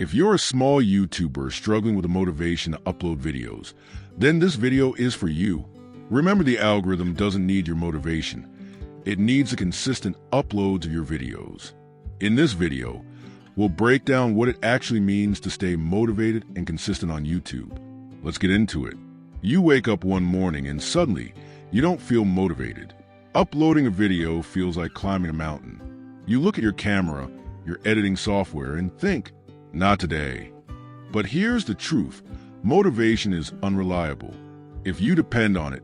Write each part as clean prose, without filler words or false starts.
If you're a small YouTuber struggling with the motivation to upload videos, then this video is for you. Remember, the algorithm doesn't need your motivation. It needs the consistent uploads of your videos. In this video, we'll break down what it actually means to stay motivated and consistent on YouTube. Let's get into it. You wake up one morning and suddenly you don't feel motivated. Uploading a video feels like climbing a mountain. You look at your camera, your editing software, and think, not today. But here's the truth. Motivation is unreliable. If you depend on it,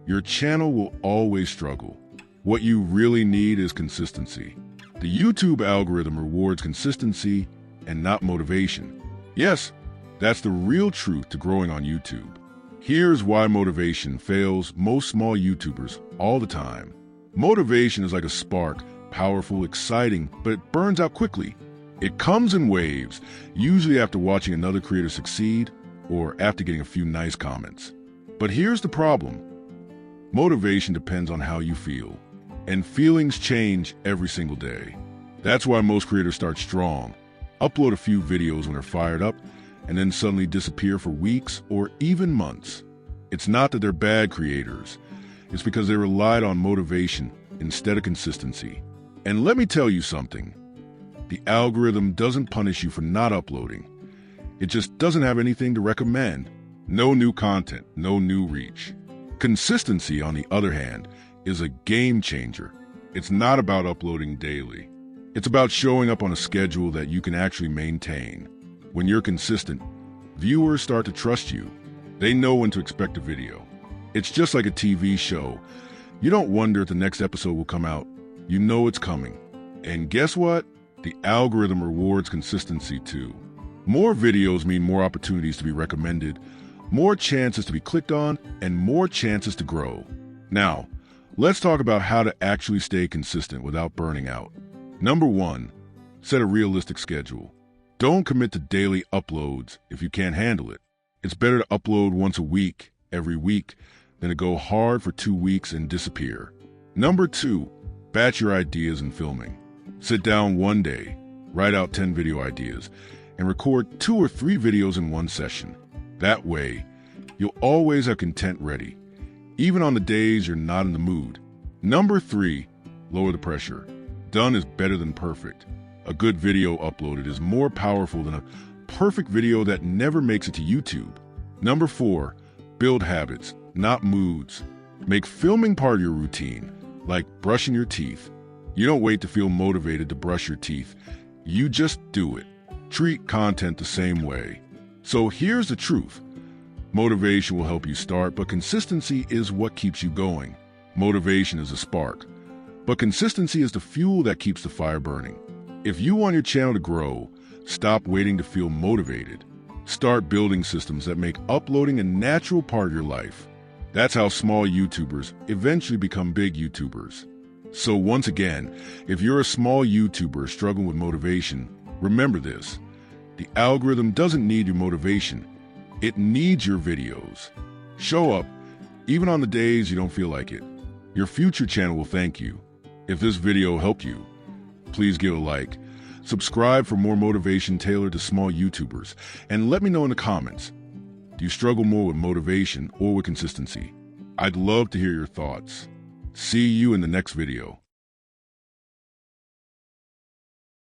your channel will always struggle. What you really need is consistency. The YouTube algorithm rewards consistency and not motivation. Yes, that's the real truth to growing on YouTube. Here's why motivation fails most small YouTubers all the time. Motivation is like a spark, powerful, exciting, but it burns out quickly. It comes in waves, usually after watching another creator succeed or after getting a few nice comments. But here's the problem. Motivation depends on how you feel, and feelings change every single day. That's why most creators start strong, upload a few videos when they're fired up, and then suddenly disappear for weeks or even months. It's not that they're bad creators. It's because they relied on motivation instead of consistency. And let me tell you something. The algorithm doesn't punish you for not uploading. It just doesn't have anything to recommend. No new content, no new reach. Consistency, on the other hand, is a game changer. It's not about uploading daily. It's about showing up on a schedule that you can actually maintain. When you're consistent, viewers start to trust you. They know when to expect a video. It's just like a TV show. You don't wonder if the next episode will come out. You know it's coming. And guess what? The algorithm rewards consistency too. More videos mean more opportunities to be recommended, more chances to be clicked on, and more chances to grow. Now, let's talk about how to actually stay consistent without burning out. Number 1, set a realistic schedule. Don't commit to daily uploads if you can't handle it. It's better to upload once a week, every week, than to go hard for 2 weeks and disappear. Number 2, batch your ideas and filming. Sit down one day, write out 10 video ideas, and record 2 or 3 videos in one session. That way, you'll always have content ready, even on the days you're not in the mood. Number 3, lower the pressure. Done is better than perfect. A good video uploaded is more powerful than a perfect video that never makes it to YouTube. Number 4, build habits, not moods. Make filming part of your routine, like brushing your teeth. You don't wait to feel motivated to brush your teeth. You just do it. Treat content the same way. So here's the truth. Motivation will help you start, but consistency is what keeps you going. Motivation is a spark, but consistency is the fuel that keeps the fire burning. If you want your channel to grow, stop waiting to feel motivated. Start building systems that make uploading a natural part of your life. That's how small YouTubers eventually become big YouTubers. So once again, if you're a small YouTuber struggling with motivation, remember this. The algorithm doesn't need your motivation. It needs your videos. Show up, even on the days you don't feel like it. Your future channel will thank you. If this video helped you, please give a like. Subscribe for more motivation tailored to small YouTubers. And let me know in the comments, do you struggle more with motivation or with consistency? I'd love to hear your thoughts. See you in the next video.